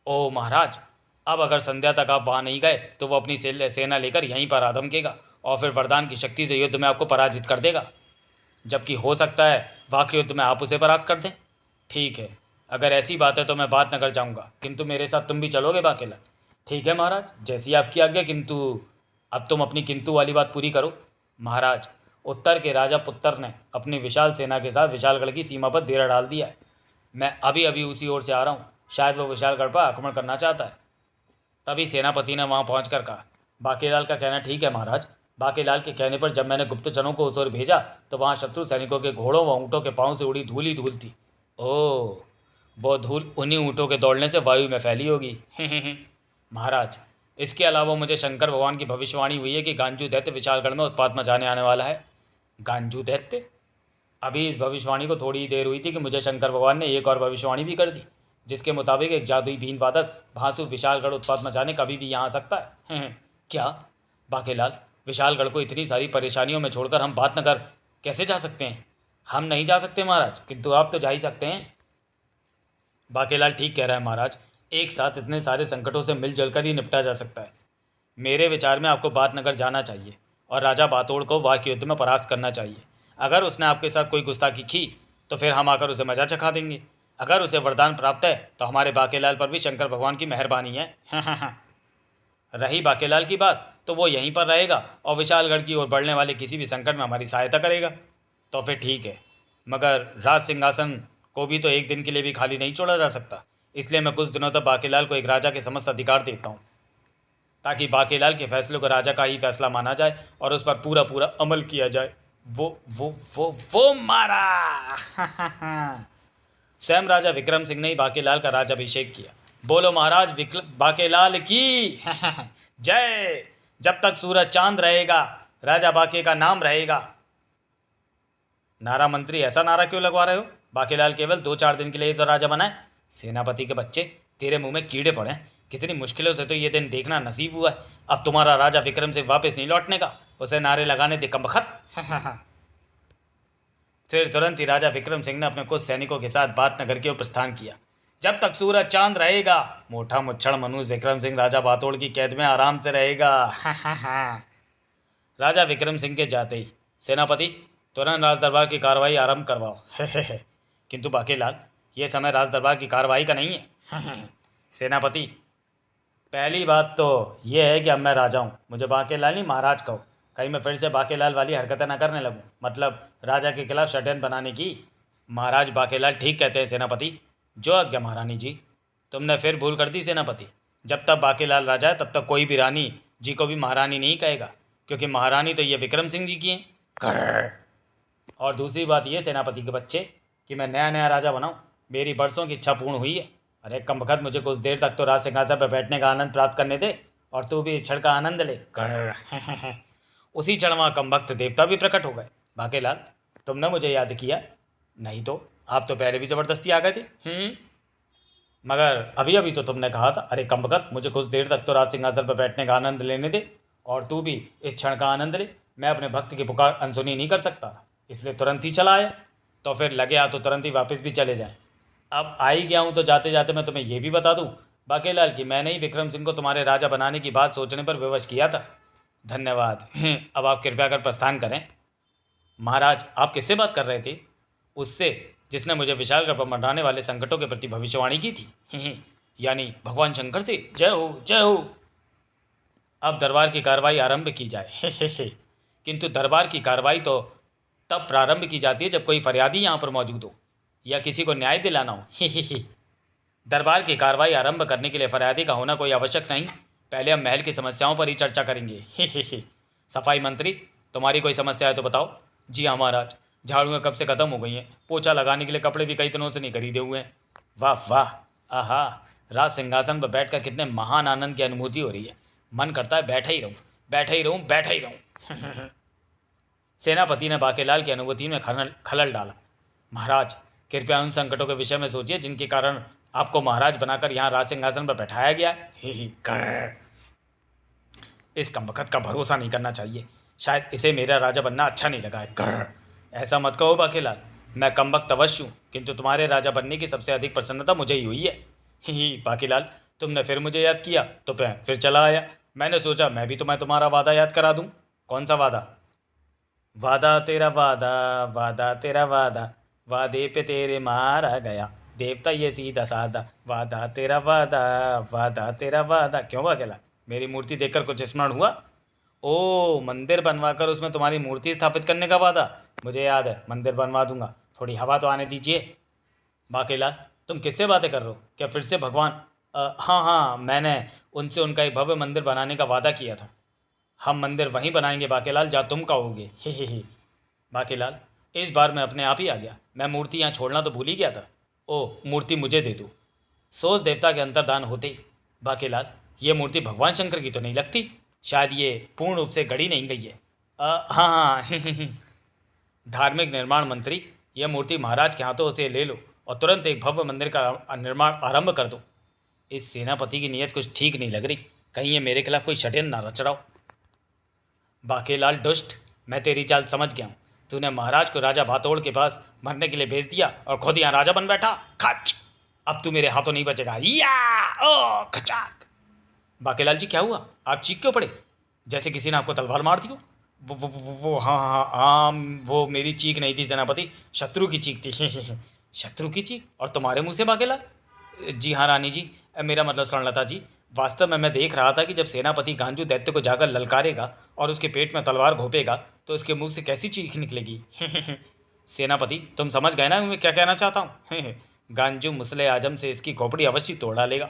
A: ओ महाराज, अब अगर संध्या तक आप वहाँ नहीं गए तो वो अपनी सेना लेकर यहीं पर आधमकेगा और फिर वरदान की शक्ति से युद्ध में आपको पराजित कर देगा। जबकि हो सकता है वाक युद्ध में आप उसे परास्त कर दें। ठीक है, अगर ऐसी बात है तो मैं बात नगर जाऊंगा, किंतु मेरे साथ तुम भी चलोगे बाकेला? ठीक है महाराज, जैसी आपकी आज्ञा। किंतु अब तुम अपनी किंतु वाली बात पूरी करो। महाराज, उत्तर के राजा पुत्र ने अपनी विशाल सेना के साथ विशालगढ़ की सीमा पर डेरा डाल दिया है। मैं अभी अभी उसी ओर से आ रहा हूँ। शायद वो विशालगढ़ पर आक्रमण करना चाहता है। तभी सेनापति ने वहाँ पहुँच कर कहा, बाकेलाल का कहना ठीक है महाराज। बाकेलाल के कहने पर जब मैंने गुप्तचरों को उस ओर भेजा तो वहाँ शत्रु सैनिकों के घोड़ों व ऊँटों के पाँव से उड़ी धूल ही धूल थी। ओह, वो धूल उन्हीं ऊँटों के दौड़ने से वायु में फैली होगी। महाराज, इसके अलावा मुझे शंकर भगवान की भविष्यवाणी हुई है कि गांजू दैत्य विशालगढ़ में उत्पात मचाने आने वाला है। गांजू दैत्य? अभी इस भविष्यवाणी को थोड़ी ही देर हुई थी कि मुझे शंकर भगवान ने एक और भविष्यवाणी भी कर दी, जिसके मुताबिक एक जादुई बीन वादक भांसु विशालगढ़ उत्पात मचाने कभी भी यहाँ आ सकता है। क्या बाकेलाल, विशालगढ़ को इतनी सारी परेशानियों में छोड़कर हम बातनगर कैसे जा सकते हैं? हम नहीं जा सकते महाराज, किंतु आप तो जा ही सकते हैं। बाकेलाल ठीक कह रहा है महाराज, एक साथ इतने सारे संकटों से मिलजुल कर ही निपटा जा सकता है। मेरे विचार में आपको बातनगर जाना चाहिए और राजा बातोड़ को वाक युद्ध में परास्त करना चाहिए। अगर उसने आपके साथ कोई गुस्ताखी की तो फिर हम आकर उसे मजा चखा देंगे। अगर उसे वरदान प्राप्त है तो हमारे बाकेलाल पर भी शंकर भगवान की मेहरबानी है। रही बाकेलाल की बात, तो वो यहीं पर रहेगा और विशालगढ़ की ओर बढ़ने वाले किसी भी संकट में हमारी सहायता करेगा। तो फिर ठीक है, मगर राज सिंहासन को भी तो एक दिन के लिए भी खाली नहीं छोड़ा जा सकता। इसलिए मैं कुछ दिनों तक बाकेलाल को एक राजा के समस्त अधिकार देता हूँ, ताकि बाकेलाल के फैसले को राजा का ही फैसला माना जाए और उस पर पूरा पूरा अमल किया जाए। वो मारा। स्वयं राजा विक्रम सिंह ने ही बाकेलाल का राज्याभिषेक किया। बोलो महाराज बाकेलाल की जय। जब तक सूरज चांद रहेगा राजा बाके का नाम रहेगा। नारा मंत्री, ऐसा नारा क्यों लगवा रहे हो? बाकेलाल केवल 2-4 दिन के लिए तो राजा बना है। सेनापति के बच्चे, तेरे मुंह में कीड़े पड़े हैं। कितनी मुश्किलों से तो ये दिन देखना नसीब हुआ है। अब तुम्हारा राजा विक्रम सिंह वापस नहीं लौटने का। उसे नारे लगाने दे कमबख्त। फिर तुरंत ही राजा विक्रम सिंह ने अपने कुछ सैनिकों के साथ बात नगर की ओर प्रस्थान किया। जब तक सूरज चांद रहेगा मोटा मुच्छड़ मनुष्य विक्रम सिंह राजा बातोड़ की कैद में आराम से रहेगा। राजा विक्रम सिंह के जाते ही, सेनापति तुरंत राज दरबार की कार्रवाई आरंभ करवाओ। किंतु बाकेलाल, ये समय राज दरबार की कार्रवाई का नहीं है। सेनापति, पहली बात तो ये है कि अब मैं राजा हूँ, मुझे बाकेलाल नहीं महाराज कहो। कहीं मैं फिर से बाकेलाल वाली हरकतें ना करने लगूं, मतलब राजा के खिलाफ षड्यंत्र बनाने की। महाराज बाकेलाल ठीक कहते हैं सेनापति। जो आज्ञा महारानी जी। तुमने फिर भूल कर दी सेनापति। जब तक बाकेलाल राजा है तब तक कोई भी रानी जी को भी महारानी नहीं कहेगा, क्योंकि महारानी तो ये विक्रम सिंह जी की हैं। और दूसरी बात ये सेनापति के बच्चे कि मैं नया नया राजा बनाऊँ, मेरी बरसों की इच्छा पूर्ण हुई है। अरे कमबख्त, मुझे कुछ देर तक तो राज सिंहासन पर बैठने का आनंद प्राप्त करने दे, और तू भी इस क्षण का आनंद ले। उसी क्षण वहाँ कमबख्त देवता भी प्रकट हो गए। बाकेलाल, तुमने मुझे याद किया? नहीं तो आप तो पहले भी ज़बरदस्ती आ गए थे। मगर अभी अभी तो तुमने कहा था। अरे कमबख्त, मुझे कुछ देर तक तो राज सिंहासन पर बैठने का आनंद लेने दे, और तू भी इस क्षण का आनंद ले। मैं अपने भक्त की पुकार अनसुनी नहीं कर सकता था, इसलिए तुरंत ही चला आया। तो फिर लगे आ तो तुरंत ही वापस भी चले जाएं। अब आ ही गया हूँ तो जाते जाते मैं तुम्हें यह भी बता दूँ बाकेलाल कि मैंने ही विक्रम सिंह को तुम्हारे राजा बनाने की बात सोचने पर विवश किया था। धन्यवाद। अब आप कृपया कर प्रस्थान करें। महाराज, आप किससे बात कर रहे थे? उससे जिसने मुझे विशालगढ़ पर मंडराने वाले संकटों के प्रति भविष्यवाणी की थी। यानी भगवान शंकर से। जय हो, जय हो। अब दरबार की कार्रवाई आरंभ की जाए। किंतु दरबार की कार्रवाई तो तब प्रारंभ की जाती है जब कोई फरियादी यहाँ पर मौजूद हो या किसी को न्याय दिलाना हो। दरबार की कार्रवाई आरंभ करने के लिए फरियादी का होना कोई आवश्यक नहीं। पहले हम महल की समस्याओं पर ही चर्चा करेंगे। सफाई मंत्री, तुम्हारी कोई समस्या है तो बताओ। जी हाँ महाराज, झाड़ुएँ कब से ख़त्म हो गई हैं, पोछा लगाने के लिए कपड़े भी कई दिनों से नहीं खरीदे हुए हैं। वाह वाह, आहा, राज सिंहासन पर बैठकर कितने महान आनंद की अनुभूति हो रही है। मन करता है बैठा ही रहूं, बैठा ही रहूं, बैठा ही रहूं। सेनापति ने बाकेलाल की अनुभूति में खलल डाला। महाराज, कृपया उन संकटों के विषय में सोचिए जिनके कारण आपको महाराज बनाकर यहाँ राज सिंहासन पर बैठाया गया है। इस कमबख्त का भरोसा नहीं करना चाहिए, शायद इसे मेरा राजा बनना अच्छा नहीं लगा है। ऐसा मत कहो बाकेलाल, मैं कमबख्त अवश्य हूँ, किंतु तुम्हारे राजा बनने की सबसे अधिक प्रसन्नता मुझे ही हुई है। बाकेलाल, तुमने फिर मुझे याद किया तो मैं फिर चला आया। मैंने सोचा मैं भी तुम्हारा वादा याद करा दूँ। कौन सा वादा? वादा तेरा वादा, वादा तेरा वादा, वादे पे तेरे मारा गया, देवता ये सीधा साधा, वादा तेरा वादा, वादा तेरा वादा। क्यों बाकेलाल, मेरी मूर्ति देखकर कुछ स्मरण हुआ? ओ, मंदिर बनवाकर उसमें तुम्हारी मूर्ति स्थापित करने का वादा। मुझे याद है, मंदिर बनवा दूंगा, थोड़ी हवा तो आने दीजिए। बाकेलाल, तुम किससे बातें कर रहे हो? क्या फिर से भगवान? हाँ हाँ, मैंने उनसे उनका एक भव्य मंदिर बनाने का वादा किया था। हम मंदिर वहीं बनाएंगे बाकेलाल जहाँ तुम कहोगे। हे। बाकेलाल, इस बार मैं अपने आप ही आ गया। मैं मूर्ति यहाँ छोड़ना तो भूल ही गया था। ओह, मूर्ति मुझे दे दो। सोच देवता के अंतर्धान होते ही। बाकेलाल, ये मूर्ति भगवान शंकर की तो नहीं लगती? शायद ये पूर्ण रूप से गढ़ी नहीं गई है। हाँ। धार्मिक निर्माण मंत्री, यह मूर्ति महाराज के हाथों से ले लो और तुरंत एक भव्य मंदिर का निर्माण आरंभ कर दो। इस सेनापति की नीयत कुछ ठीक नहीं लग रही, कहीं ये मेरे खिलाफ कोई षड्यंत्र ना रच रहा हो। बाकेलाल दुष्ट, मैं तेरी चाल समझ गया हूँ। तूने महाराज को राजा भातोड़ के पास मरने के लिए भेज दिया और खुद यहाँ राजा बन बैठा। खच, अब तू मेरे हाथों नहीं बचेगा। या ओ खचाक। बाकेलाल जी, क्या हुआ? आप चीख क्यों पड़े, जैसे किसी ने आपको तलवार मार दी हो? वो हाँ, वो मेरी चीख नहीं थी सेनापति, शत्रु की चीख थी। शत्रु की चीख? और तुम्हारे मुंह से बाकेलाल? जी हाँ रानी जी, मेरा मतलब स्वर्णलता जी, वास्तव में मैं देख रहा था कि जब सेनापति गांजू दैत्य को जाकर ललकारेगा और उसके पेट में तलवार घोंपेगा तो उसके मुख से कैसी चीख निकलेगी। सेनापति, तुम समझ गए ना मैं क्या कहना चाहता हूँ? गांजू मुसले आजम से इसकी खोपड़ी अवश्य तोड़ डालेगा।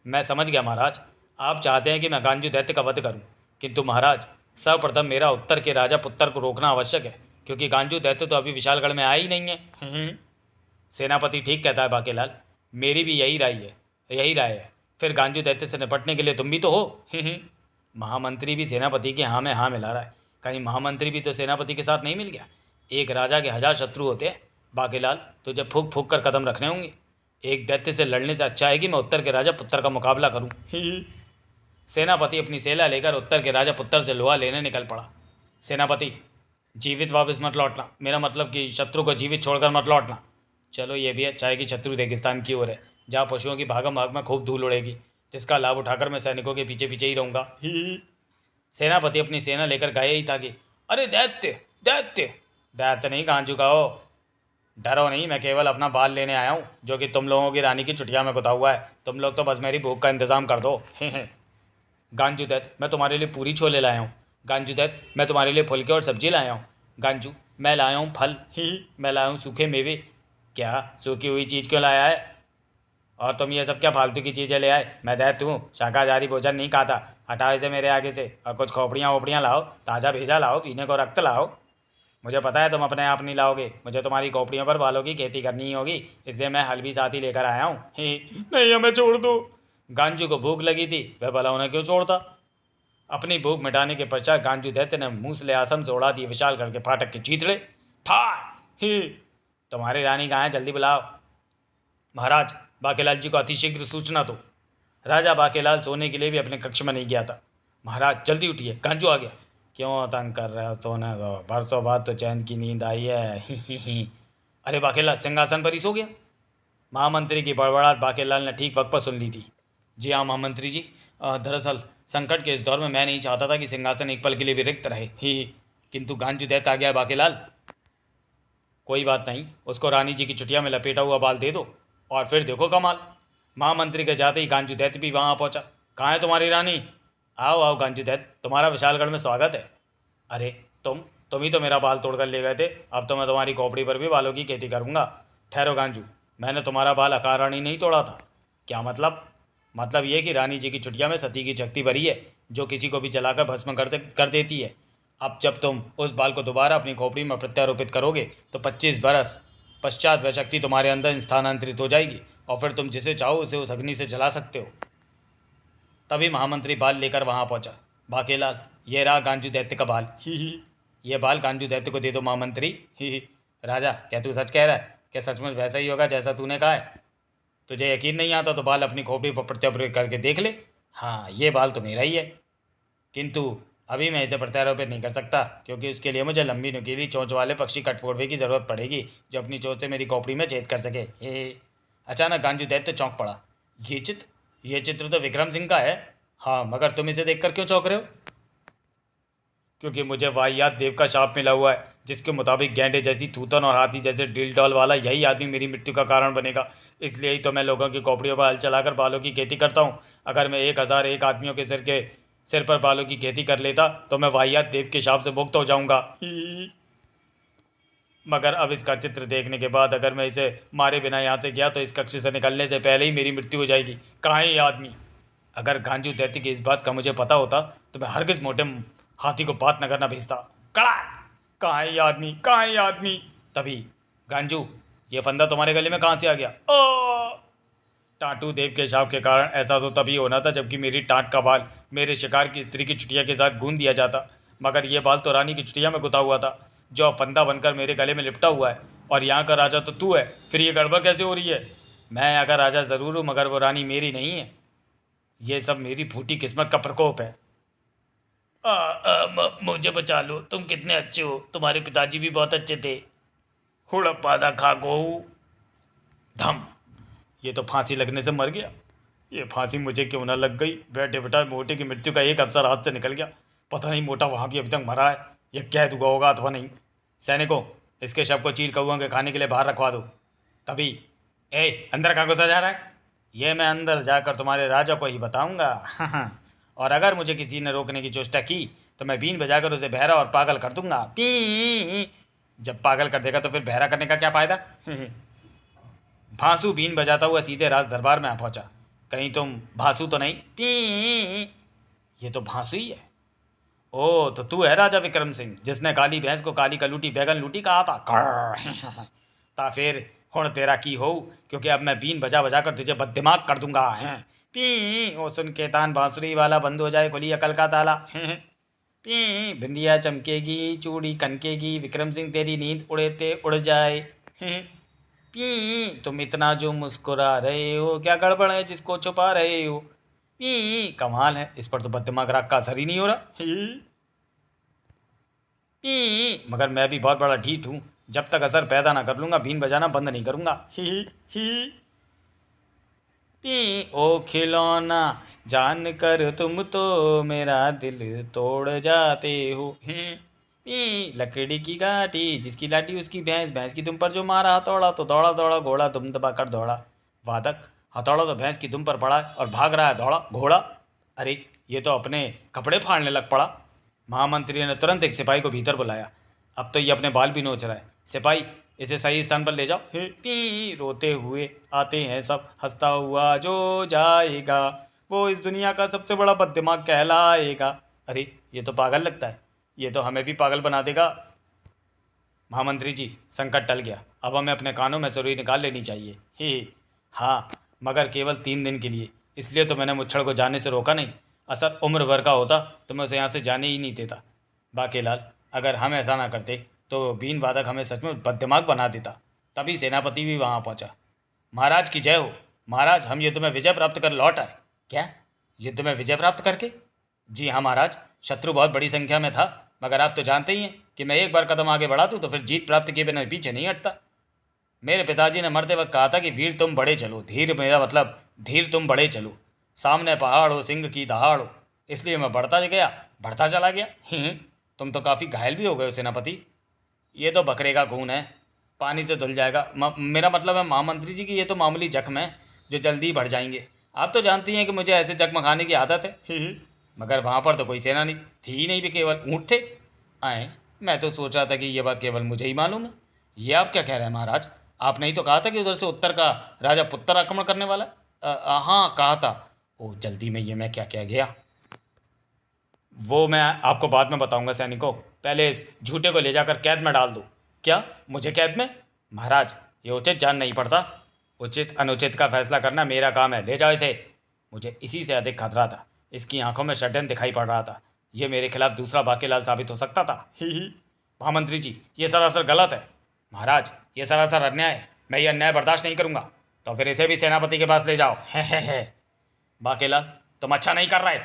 A: मैं समझ गया महाराज, आप चाहते हैं कि मैं गांजू दैत्य का वध करूं, किंतु महाराज सर्वप्रथम मेरा उत्तर के राजा पुत्र को रोकना आवश्यक है। क्योंकि गांजू दैत्य तो अभी विशालगढ़ में आया ही नहीं है। सेनापति ठीक कहता है बाकेलाल, मेरी भी यही राय है। फिर गांजू दैत्य से निपटने के लिए तुम भी तो हो। महामंत्री भी सेनापति के हाँ में हाँ मिला रहा है। कहीं महामंत्री भी तो सेनापति के साथ नहीं मिल गया? एक राजा के 1000 शत्रु होते हैं बाकेलाल, तुझे फूक फूक कर कदम रखने होंगे। एक दैत्य से लड़ने से अच्छा है कि मैं उत्तर के राजा पुत्र का मुकाबला करूं। सेनापति अपनी सेना लेकर उत्तर के राजा पुत्र से लोहा लेने निकल पड़ा। सेनापति, जीवित वापस मत लौटना, मेरा मतलब कि शत्रु को जीवित छोड़कर मत लौटना। चलो ये भी अच्छा है कि शत्रु रेगिस्तान की ओर है, जहाँ पशुओं की भागम भाग में खूब धूल उड़ेगी, जिसका लाभ उठाकर मैं सैनिकों के पीछे पीछे ही रहूँगा। सेनापति अपनी सेना लेकर गए ही था कि अरे दैत्य दैत्य। दैत्य नहीं गांजू का हो, डरो नहीं, मैं केवल अपना बाल लेने आया हूँ, जो कि तुम लोगों की रानी की चुटिया में गुता हुआ है। तुम लोग तो बस मेरी भूख का इंतजाम कर दो। गांजू दैत्य, मैं तुम्हारे लिए पूरी छोले लाया हूँ। गांजू दैत्य, मैं तुम्हारे लिए फुलके और सब्जी लाया हूँ। गांजू, मैं लाया हूँ फल। मैं लाया हूँ सूखे मेवे। क्या सूखी हुई चीज़ क्यों लाया है? और तुम ये सब क्या फालतू की चीज़ें ले आए? मैं दैत्य हूँ, शाकाहारी भोजन नहीं खाता। हटाओ इसे मेरे आगे से, और कुछ खोपड़ियाँ वोपड़ियाँ लाओ, ताज़ा भेजा लाओ, पीने को रक्त लाओ। मुझे पता है तुम अपने आप नहीं लाओगे, मुझे तुम्हारी खोपड़ियों पर बालों की खेती करनी ही होगी, इसलिए मैं हल भी साथ ही लेकर आया हूँ। नहीं, हमें छोड़ दो। गांजू को भूख लगी थी, वह भला उन्हें क्यों छोड़ता? अपनी भूख मिटाने के पश्चात गांजू दैत्य ने मूसले आसम से उड़ा दिए विशालगढ़ के फाटक के चीथड़े। था ही तुम्हारी रानी कहाँ है? जल्दी बुलाओ। महाराज, बाकेलाल जी को अतिशीघ्र सूचना दो। राजा बाकेलाल सोने के लिए भी अपने कक्ष में नहीं गया था। महाराज जल्दी उठिए, गांजू आ गया। क्यों तंग कर रहे हो? सोने दो, बरसों बाद तो चैन की नींद आई है। अरे बाकेलाल सिंहासन पर ही सो गया? महामंत्री की बड़बड़ाहट बाकेलाल ने ठीक वक्त पर सुन ली थी। जी हाँ महामंत्री जी, दरअसल संकट के इस दौर में मैं नहीं चाहता था कि सिंहासन एक पल के लिए भी रिक्त रहे। किंतु गांजू दैत्य आ गया बाकेलाल। कोई बात नहीं, उसको रानी जी की चुटिया में लपेटा हुआ बाल दे दो, और फिर देखो कमाल। महामंत्री के जाते ही गांजू दैत्य भी वहाँ पहुँचा। कहाँ है तुम्हारी रानी? आओ आओ गांजू दैत्य, तुम्हारा विशालगढ़ में स्वागत है। अरे तुम ही तो मेरा बाल तोड़कर ले गए थे, अब तो मैं तुम्हारी खोपड़ी पर भी बालों की खेती करूँगा। ठहरो गांजू, मैंने तुम्हारा बाल अकारण ही नहीं तोड़ा था। क्या मतलब? मतलब ये कि रानी जी की चुटिया में सती की शक्ति भरी है, जो किसी को भी जलाकर भस्म कर देती है। अब जब तुम उस बाल को दोबारा अपनी खोपड़ी में प्रत्यारोपित करोगे तो 25 बरस पश्चात वह शक्ति तुम्हारे अंदर स्थानांतरित हो जाएगी, और फिर तुम जिसे चाहो उसे उस अग्नि से जला सकते हो। तभी महामंत्री बाल लेकर वहाँ पहुँचा। बाकेलाल, ये रहा गांजू दैत्य का बाल। ये बाल गांजू दैत्य को दे दो महामंत्री। राजा, क्या तू सच कह रहा है? क्या सचमुच वैसा ही होगा जैसा तूने कहा है? तुझे यकीन नहीं आता तो बाल अपनी खोपड़ी पर प्रत्यारोपित करके देख ले। हाँ, ये बाल तो मेरा ही है, किंतु अभी मैं इसे प्रत्यारोपित नहीं कर सकता, क्योंकि उसके लिए मुझे लंबी नुकीली चोंच वाले पक्षी कठफोड़वे की ज़रूरत पड़ेगी, जो अपनी चोंच से मेरी खोपड़ी में छेद कर सके। अचानक गांजू दैत्य चौंक पड़ा। ये चित्र तो विक्रम सिंह का है। हाँ, मगर तुम इसे देखकर क्यों चौंक रहे हो? क्योंकि मुझे वाहियात देव का शाप मिला हुआ है, जिसके मुताबिक गैंडे जैसी थूथन और हाथी जैसे डील डॉल वाला यही आदमी मेरी मृत्यु का कारण बनेगा। इसलिए ही तो मैं लोगों की खोपड़ियों पर हल चलाकर बालों की खेती करता हूँ। अगर मैं 1001 आदमियों के सिर पर बालों की खेती कर लेता तो मैं वाहियात देव के शाप से मुक्त हो जाऊंगा। मगर अब इसका चित्र देखने के बाद अगर मैं इसे मारे बिना यहाँ से गया तो इस कक्ष से निकलने से पहले ही मेरी मृत्यु हो जाएगी। कहाँ है ये आदमी? अगर गांजू दैत्य की इस बात का मुझे पता होता तो मैं हरगिज मोटे हाथी को बात नगर न भेजता। कड़ाक! कहाँ है ये आदमी? कहाँ है ये आदमी? तभी, गांजू, ये फंदा तुम्हारे गले में कहाँ से आ गया? टाटू देव के शाप के कारण ऐसा तो तभी होना था जबकि मेरी टाट का बाल मेरे शिकार की स्त्री की चुटिया के साथ गूंद दिया जाता, मगर ये बाल तो रानी की चुटिया में गुथा हुआ था, जो अब फंदा बनकर मेरे गले में लिपटा हुआ है। और यहाँ का राजा तो तू है, फिर ये गड़बड़ कैसे हो रही है? मैं यहाँ का राजा ज़रूर हूँ, मगर वो रानी मेरी नहीं है। ये सब मेरी फूटी किस्मत का प्रकोप है। मुझे बचा लो, तुम कितने अच्छे हो, तुम्हारे पिताजी भी बहुत अच्छे थे। हुड़प्पा खा गो धम। ये तो फांसी लगने से मर गया। ये फांसी मुझे क्यों ना लग गई? बैठे बेटा मोटे की मृत्यु का एक अवसर हाथ से निकल गया। पता नहीं मोटा वहाँ भी अभी तक मरा है, यह कह दूंगा होगा अथवा नहीं। सैनिकों, इसके शव को चीर कौओं के खाने के लिए बाहर रखवा दो। तभी, अंदर कहाँ घुसा जा रहा है? ये मैं अंदर जाकर तुम्हारे राजा को ही बताऊंगा। और अगर मुझे किसी ने रोकने की चेष्टा की तो मैं बीन बजाकर उसे बहरा और पागल कर दूंगा। जब पागल कर देगा तो फिर बहरा करने का क्या फ़ायदा? भांसू बीन बजाता हुआ सीधे राज दरबार में आ पहुंचा। कहीं तुम भांसू तो नहीं? ये तो भांसू ही है। ओ तो तू है राजा विक्रम सिंह जिसने काली भैंस को काली कलूटी बैगन लूटी कहा था कर्र। ता फिर हुण तेरा की हो, क्योंकि अब मैं बीन बजा बजा कर तुझे बददिमाग कर दूंगा हैं। पी ओ सुन के तान बांसुरी वाला बंद हो जाए खुली अकल का ताला हैं। पी बिंदिया चमकेगी चूड़ी कनकेगी विक्रम सिंह तेरी नींद उड़ेते उड़ जाए हैं। पी तुम इतना जो मुस्कुरा रहे हो क्या गड़बड़ है जिसको छुपा रहे हो। पी कमाल है, इस पर तो बददिमाग राग का असर ही नहीं हो रहा। ही मगर मैं भी बहुत बड़ा ढीठ हूँ, जब तक असर पैदा ना कर लूँगा बीन बजाना बंद नहीं करूँगा। ही पी ओ खिलौना जान कर तुम तो मेरा दिल तोड़ जाते हो। पी लकड़ी की काठी जिसकी लाठी उसकी भैंस, भैंस की तुम पर जो मारा हथौड़ा तो दौड़ा दौड़ा घोड़ा दुम दबा कर दौड़ा। वादक हथौड़ा तो भैंस की दुम पर पड़ा है और भाग रहा है दौड़ा घोड़ा। अरे ये तो अपने कपड़े फाड़ने लग पड़ा। महामंत्री ने तुरंत एक सिपाही को भीतर बुलाया। अब तो ये अपने बाल भी नोच रहा है। सिपाही इसे सही स्थान पर ले जाओ। हे पी रोते हुए आते हैं सब, हंसता हुआ जो जाएगा वो इस दुनिया का सबसे बड़ा बददिमाग कहलाएगा। अरे ये तो पागल लगता है, ये तो हमें भी पागल बना देगा। महामंत्री जी संकट टल गया, अब हमें अपने कानों में सुरी निकाल लेनी चाहिए। ही हाँ, मगर केवल 3 दिन के लिए, इसलिए तो मैंने मुच्छड़ को जाने से रोका नहीं। असल उम्र भर का होता तो मैं उसे यहाँ से जाने ही नहीं देता। बाकेलाल अगर हम ऐसा ना करते तो बीन वादक हमें सच में बददिमाग बना देता। तभी सेनापति भी वहाँ पहुँचा। महाराज की जय हो। महाराज हम युद्ध में विजय प्राप्त कर लौट आए। क्या युद्ध में विजय प्राप्त करके? जी हाँ महाराज, शत्रु बहुत बड़ी संख्या में था, मगर आप तो जानते ही हैं कि मैं एक बार कदम आगे बढ़ा दूँ तो फिर जीत प्राप्त किए बिना पीछे नहीं हटता। मेरे पिताजी ने मरते वक्त कहा था कि वीर तुम बड़े चलो, धीर मेरा मतलब धीर तुम बड़े चलो, सामने पहाड़ हो सिंह की दहाड़ हो। इसलिए मैं बढ़ता गया, बढ़ता चला गया। तुम तो काफ़ी घायल भी हो गए हो सेनापति। ये तो बकरे का खून है, पानी से धुल जाएगा। मेरा मतलब है महामंत्री जी की ये तो मामूली जख्म है जो जल्दी ही बढ़ जाएंगे। आप तो जानती हैं कि मुझे ऐसे जख्म खाने की आदत है। मगर वहाँ पर तो कोई सेना नहीं थी ही नहीं, भी केवल ऊँट थे। आए मैं तो सोच रहा था कि ये बात केवल मुझे ही मालूम है। ये आप क्या कह रहे हैं महाराज? आपने ही तो कहा था कि उधर से उत्तर का राजा पुत्र आक्रमण करने वाला है। हाँ कहा था। ओ जल्दी में ये मैं क्या कह गया। वो मैं आपको बाद में बताऊंगा सैनिकों, पहले इस झूठे को ले जाकर कैद में डाल दो। क्या मुझे कैद में? महाराज ये उचित जान नहीं पड़ता। उचित अनुचित का फैसला करना मेरा काम है, ले जाओ इसे। मुझे इसी से अधिक खतरा था, इसकी आंखों में षड्यंत्र दिखाई पड़ रहा था। ये मेरे खिलाफ दूसरा बाकेलाल साबित हो सकता था। ही महामंत्री जी ये सरासर गलत है। महाराज ये सरासर अन्याय है, मैं ये अन्याय बर्दाश्त नहीं करूंगा। तो फिर इसे भी सेनापति के पास ले जाओ। है बाकेलाल तुम अच्छा नहीं कर रहे।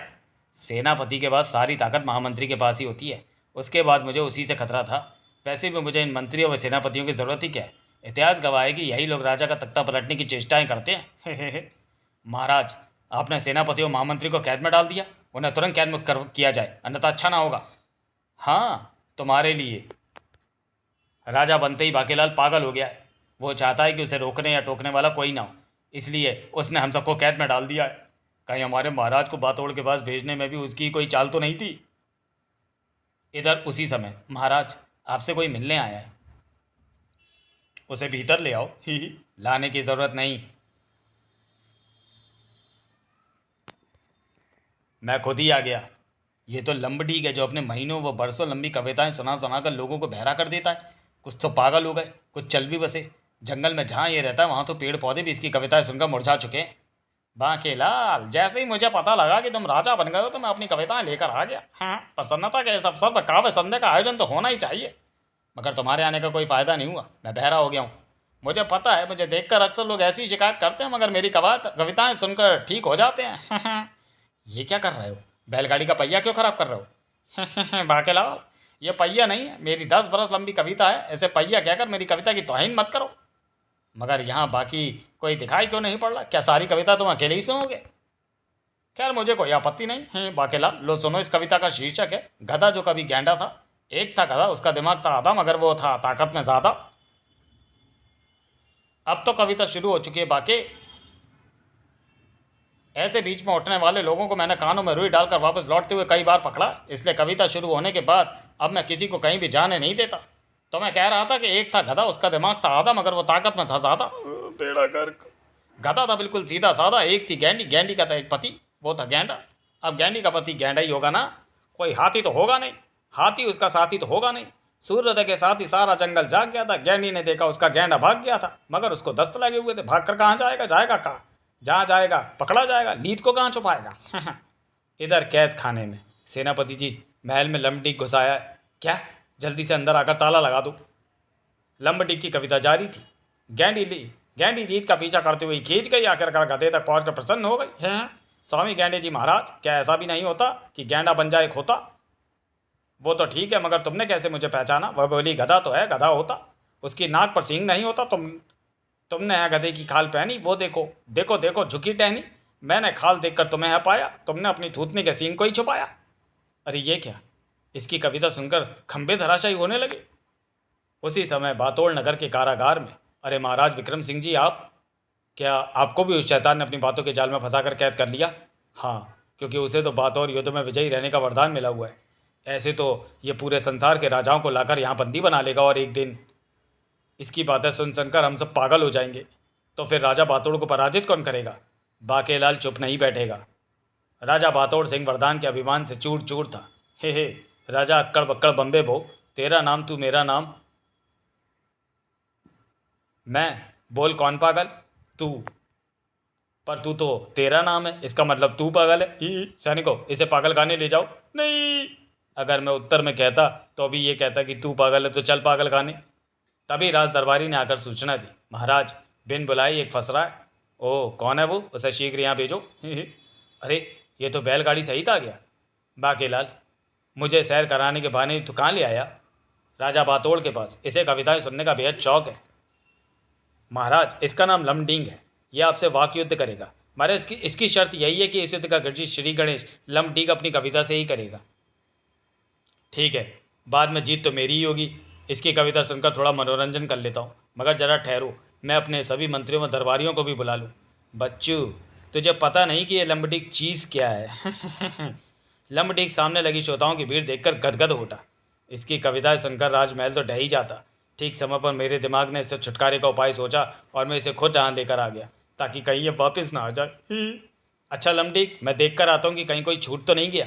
A: सेनापति के पास सारी ताकत महामंत्री के पास ही होती है, उसके बाद मुझे उसी से खतरा था। वैसे भी मुझे इन मंत्रियों व सेनापतियों की ज़रूरत ही क्या है। इतिहास गवाह है कि यही लोग राजा का तख्ता पलटने की चेष्टाएं करते हैं। महाराज आपने सेनापति और महामंत्री को कैद में डाल दिया, उन्हें तुरंत कैद मुक्त कर किया जाए, अन्यथा अच्छा ना होगा। हाँ तुम्हारे लिए। राजा बनते ही बाकेलाल पागल हो गया है, वो चाहता है कि उसे रोकने या टोकने वाला कोई ना हो, इसलिए उसने हम सबको कैद में डाल दिया है। कहीं हमारे महाराज को बातोड़ के पास भेजने में भी उसकी कोई चाल तो नहीं थी। इधर उसी समय महाराज आपसे कोई मिलने आया है, उसे भीतर ले आओ। ही लाने की ज़रूरत नहीं, मैं खुद ही आ गया। ये तो लंबडीग है जो अपने महीनों व बरसों लंबी कविताएं सुना सुना कर लोगों को बहरा कर देता है। कुछ तो पागल हो गए, कुछ चल भी बसे। जंगल में जहाँ ये रहता है वहाँ तो पेड़ पौधे भी इसकी कविताएं सुनकर मुरझा चुके हैं। बांकेलाल जैसे ही मुझे पता लगा कि तुम राजा बन गए हो तो मैं अपनी कविताएं लेकर आ गया। हाँ प्रसन्नता के इस अवसर पर काव्य संध्या का आयोजन तो होना ही चाहिए, मगर तुम्हारे आने का कोई फ़ायदा नहीं हुआ। मैं बहरा हो गया हूँ। मुझे पता है, मुझे देखकर अक्सर लोग ऐसी शिकायत करते हैं, मगर मेरी कविताएं सुनकर ठीक हो जाते हैं। ये क्या कर रहे हो? बैलगाड़ी का पहिया क्यों खराब कर रहे हो? बाकेलाल ये पहिया नहीं है, मेरी 10 बरस लंबी कविता है, ऐसे पहिया कहकर मेरी कविता की तौहीन मत करो। मगर यहाँ बाकी कोई दिखाई क्यों नहीं पड़ रहा? क्या सारी कविता तुम अकेले ही सुनोगे? खैर मुझे कोई आपत्ति नहीं है। बाकेलाल लो सुनो, इस कविता का शीर्षक है गधा जो कभी गैंडा था। एक था गधा, उसका दिमाग था आधा, मगर वो था ताकत में ज़्यादा। अब तो कविता शुरू हो चुकी है बाके। ऐसे बीच में उठने वाले लोगों को मैंने कानों में रुई डालकर वापस लौटते हुए कई बार पकड़ा, इसलिए कविता शुरू होने के बाद अब मैं किसी को कहीं भी जाने नहीं देता। तो मैं कह रहा था कि एक था गधा, उसका दिमाग था आधा, मगर वो ताकत में था ज़्यादा। बेड़ा गर्क। गधा था बिल्कुल सीधा साधा। एक थी गैंडी, गैंडी का था एक पति, वो था गैंडा। अब गैंडी का पति गैंडा ही होगा ना। कोई हाथी तो होगा नहीं, हाथी उसका साथी तो होगा नहीं। सूर्योदय के साथ ही सारा जंगल जाग गया था। गैंडी ने देखा उसका गैंडा भाग गया था, मगर उसको दस्त लगे हुए थे। भाग कर कहाँ जाएगा, जाएगा कहाँ? जहाँ जाएगा पकड़ा जाएगा, नीत को कहाँ छुपाएगा? इधर कैद खाने में सेनापति जी महल में लंबडीक घुसाया है। क्या? जल्दी से अंदर आकर ताला लगा दो। लंबडीक की कविता जारी थी। गैंडी रीत का पीछा करते हुए खींच गई, आखिरकार गधे तक पहुंचकर प्रसन्न हो गई। हैं स्वामी गैंडे जी महाराज, क्या ऐसा भी नहीं होता कि गैंडा बन जाए खोता? वो तो ठीक है, मगर तुमने कैसे मुझे पहचाना? वह बोली, गधा तो है, गधा होता, उसकी नाक पर सींग नहीं होता। तुमने है गधे की खाल पहनी, वो देखो देखो देखो झुकी टहनी। मैंने खाल देखकर तुम्हें है पाया, तुमने अपनी थूथने के सींग को ही छुपाया। अरे ये क्या? इसकी कविता सुनकर खंबे धराशायी होने लगे। उसी समय बातोड़ नगर के कारागार में, अरे महाराज विक्रम सिंह जी, आप क्या, आपको भी उस शैतान ने अपनी बातों के जाल में फंसाकर कैद कर लिया? हाँ, क्योंकि उसे तो बातों और युद्ध में विजयी रहने का वरदान मिला हुआ है। ऐसे तो ये पूरे संसार के राजाओं को लाकर यहाँ बंदी बना लेगा, और एक दिन इसकी बातें सुन सुनकर हम सब पागल हो जाएंगे। तो फिर राजा बातोड़ को पराजित कौन करेगा? बाकेलाल चुप नहीं बैठेगा। राजा बातोड़ सिंह वरदान के अभिमान से चूर चूर था। हे राजा अक्कड़ बक्कड़ बम्बे बो, तेरा नाम तू मेरा नाम मैं, बोल कौन पागल? तू। पर तू तो तेरा नाम है, इसका मतलब तू पागल है। सैनिकों, इसे पागल खाने ले जाओ। नहीं, अगर मैं उत्तर में कहता तो अभी ये कहता कि तू पागल है, तो चल पागल खाने। तभी राज दरबारी ने आकर सूचना दी, महाराज बिन बुलाए एक फंस रहा है। ओह, कौन है वो? उसे शीघ्र यहाँ भेजो। अरे ये तो बैलगाड़ी सहित आ गया। बाकेलाल, मुझे सैर कराने के बहाने तू कहाँ ले आया? राजा बातोड़ के पास। इसे कविताएं सुनने का बेहद शौक है। महाराज इसका नाम लमडींग है, यह आपसे वाक युद्ध करेगा। महाराज इसकी शर्त यही है कि इस युद्ध का गर्जित श्री गणेश लमडींग अपनी कविता से ही करेगा। ठीक है, बाद में जीत तो मेरी ही होगी। इसकी कविता सुनकर थोड़ा मनोरंजन कर लेता हूँ, मगर ज़रा ठहरो, मैं अपने सभी मंत्रियों व दरबारियों को भी बुला लूँ। बच्चू, तुझे पता नहीं कि यह लंबडीक चीज़ क्या है? लंबडीक सामने लगी श्रोताओं की भीड़ देखकर गदगद उठा। इसकी कविताएं सुनकर राजमहल तो ढह ही जाता। ठीक समय पर मेरे दिमाग ने इससे छुटकारे का उपाय सोचा और मैं इसे खुद यहाँ लेकर आ गया, ताकि कहीं ये वापस ना आ जाए। अच्छा लमडीक, मैं देख कर आता हूँ कि कहीं कोई छूट तो नहीं गया।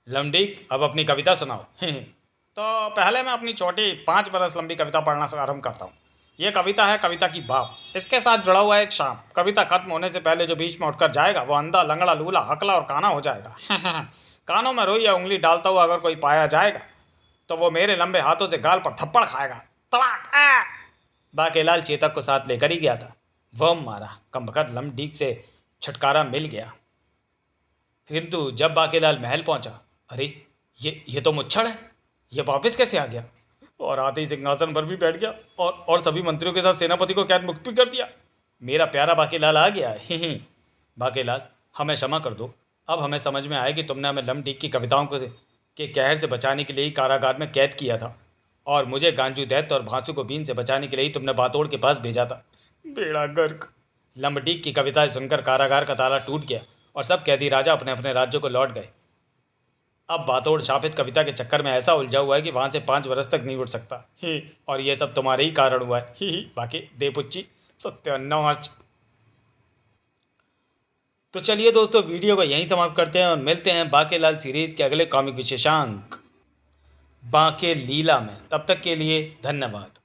A: लमडीक, अब अपनी कविता सुनाओ। तो पहले मैं अपनी छोटी 5 बरस लंबी कविता पढ़ना आरंभ करता हूँ। ये कविता है कविता की बाप। इसके साथ जुड़ा हुआ एक शाम। कविता खत्म होने से पहले जो बीच में उठकर जाएगा वो अंधा, लंगड़ा, लूला, हकला और काना हो जाएगा। कानों में रोई या उंगली डालता हुआ अगर कोई पाया जाएगा तो वो मेरे लंबे हाथों से गाल पर थप्पड़ खाएगा। तलाक! बाकेलाल चेतक को साथ लेकर ही गया था। वह मारा, कमबख्त लमडीक से छुटकारा मिल गया। किंतु जब बाकेलाल महल पहुंचा, अरे ये तो मुच्छड़ है, ये वापस कैसे आ गया? और आते ही सिंहासन पर भी बैठ गया और सभी मंत्रियों के साथ सेनापति को कैद मुक्त भी कर दिया। मेरा प्यारा बाकेलाल आ गया। बाकेलाल, हमें क्षमा कर दो। अब हमें समझ में आया कि तुमने हमें लमडीक की कविताओं के कहर से बचाने के लिए ही कारागार में कैद किया था, और मुझे गांजू दैत्य और भांसू को बीन से बचाने के लिए ही तुमने बातोड़ के पास भेजा था। बेड़ा गर्क! लमडीक की कविताएं सुनकर कारागार का ताला टूट गया और सब कैदी राजा अपने अपने राज्यों को लौट गए। अब बातोड़ शापित कविता के चक्कर में ऐसा उलझा हुआ है कि वहाँ से 5 बरस तक नहीं उठ सकता। और ये सब तुम्हारे ही कारण हुआ है। बाकी देपुच्ची सत्यानाश। तो चलिए दोस्तों, वीडियो को यहीं समाप्त करते हैं और मिलते हैं बाकेलाल सीरीज़ के अगले कॉमिक विशेषांक बांके लीला में। तब तक के लिए धन्यवाद।